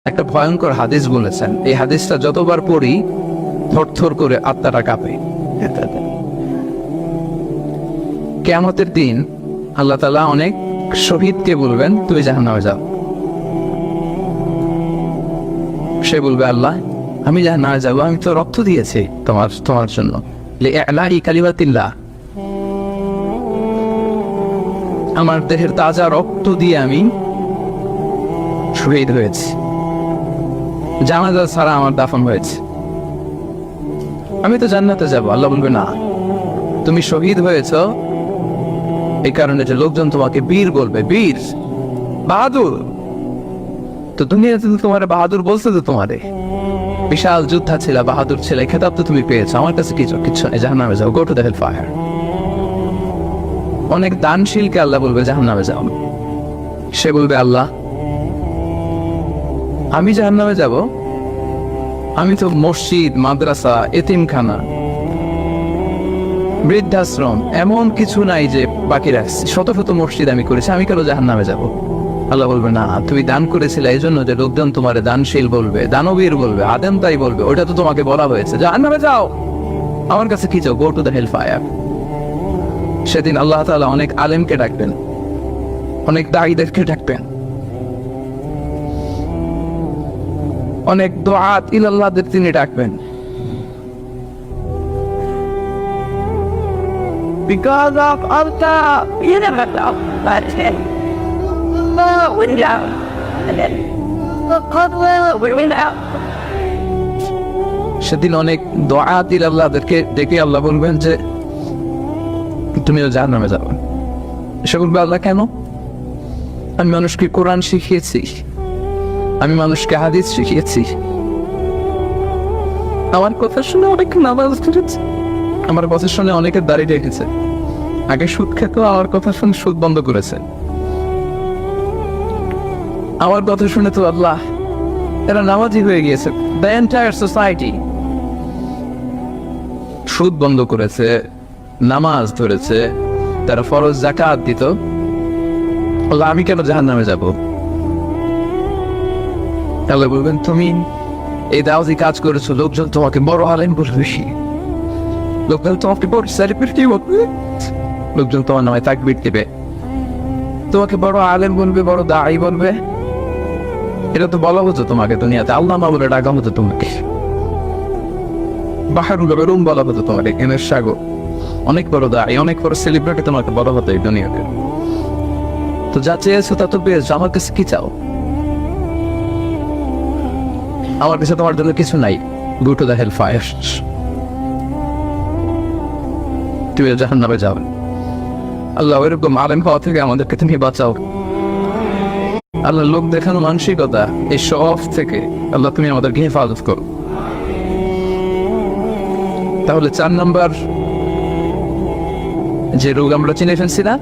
একটা ভয়ঙ্কর হাদিস বলেছেন, এই হাদিসটা যতবার পড়ি থরথর করে আত্মাটা কাঁপে। কিয়ামতের দিন আল্লাহ তাআলা অনেক শহীদকে বলবেন তুই জাহান্নামে যাও। সে বলবে আল্লাহ আমি জাহান্নামে যাবো, আমি তো রক্ত দিয়েছি তোমার জন্য, লিইলাহি কালিমাতিল্লাহ, আমার দেহের তাজা রক্ত দিয়ে আমি শহীদ হয়েছি, জানাজা ছাড়া আমার দাফন হয়েছে, আমি তো জান্নাতে যাব। আল্লাহ বলবে না, তুমি শহীদ হয়েছ এই কারণে যে লোকজন তোমাকে বীর বলবে, বীর বাহাদুর। তো দুনিয়াতে তো তোমার বাহাদুর বলছে, তো তোমারে বিশাল যোদ্ধা ছিল, বাহাদুর ছিল, এই খেতাব তো তুমি পেয়েছো, আমার কাছে কিচ্ছু নেই, জাহান্নামে যাও, go to the hell fire. অনেক দানশীলকে আল্লাহ বলবে জাহান্নামে যাও। সে বলবে আল্লাহ আমি জাহান্নামে যাব, আমি তো মসজিদ, মাদ্রাসা, এতিমখানা, বৃদ্ধাশ্রম এমন কিছু নাই যে বাকি রাখছি, শত শত মসজিদ আমি করেছি, আমি কেন জাহান্নামে যাব? আল্লাহ বলবে না, তুমি দান করেছিলে এই জন্য যে লোকজন তোমারে দানশীল বলবে, দানবীর বলবে, আদেম তাই বলবে, ওটা তো তোমাকে বলা হয়েছে, জাহান্নামে যাও, আমার কাছে কি চাও, go to the hell fire. সেদিন আল্লাহ তাআলা অনেক আলেমকে ডাকবেন, অনেক দাঈদেরকে ডাকবেন, অনেক দুআত ইলাল্লাহদের তিনি ডাকবেন। Because of Allah, you never know, but we know, and then we know. সেদিন অনেক দুআত ইলাল্লাহদেরকে ডেকে আল্লাহ বলবেন যে তুমিও জাহান্নামে যাবে। সে বলবে আল্লাহ কেন? আমি মানুষকে কোরআন শিখিয়েছি, আমি মানুষকে হাদিস শিখিয়েছি, আমার কথা শুনে অনেক নামাজ পড়েছে, আমার কথা শুনে অনেকের দাড়ি রেখেছে, আগে সুদ খেত, আমার কথা শুনে সুদ বন্ধ করেছে, আমার কথা শুনে তো আল্লাহ এরা নামাজি হয়ে গিয়েছে। দ্য এন্টায়ার সোসাইটি সুদ বন্ধ করেছে, নামাজ ধরেছে, তারা ফরজ যাকাত দিত, আমি কেন জাহান্নামে যাব? আল্লাহ বলবেন তুমি এই দাওয়াতি কাজ করেছো, লোকজন তোমাকে বড় আলেম বলবে, লোকজন তোমাকে বড় সেলিব্রিটি বলবে, লোকজন তোমার নামে তাকবীর দিবে, তোমাকে বড় আলেম বলবে, বড় দাঈ বলবে। এটা তো বলা হতো তোমাকে দুনিয়াতে, আল্লাহ মা বলে ডাকা হতো তোমাকে, বাহারুল উলুম বলা হতো তোমাকে, এনের সাগর, অনেক বড় দাঈ, অনেক বড় সেলিব্রিটি তোমাকে বলা হতো এই দুনিয়াতে। তো যা চেয়েছো তা তো পেয়েছো, আমার কাছে কি চাও? আমার কাছে তোমার জন্য কিছু নাই, go to the hell fire, তুমি জাহান্নামে যাও। আল্লাহ এরকম আলেম হওয়া থেকে আমাদেরকে তুমি বাঁচাও। আল্লাহ লোক দেখানো মানসিকতা, এই শো অফ থেকে আল্লাহ তুমি আমাদেরকে হেফাজত করো। তাহলে 4 নাম্বার যে রোগ আমরা চিনে ফেলছি না,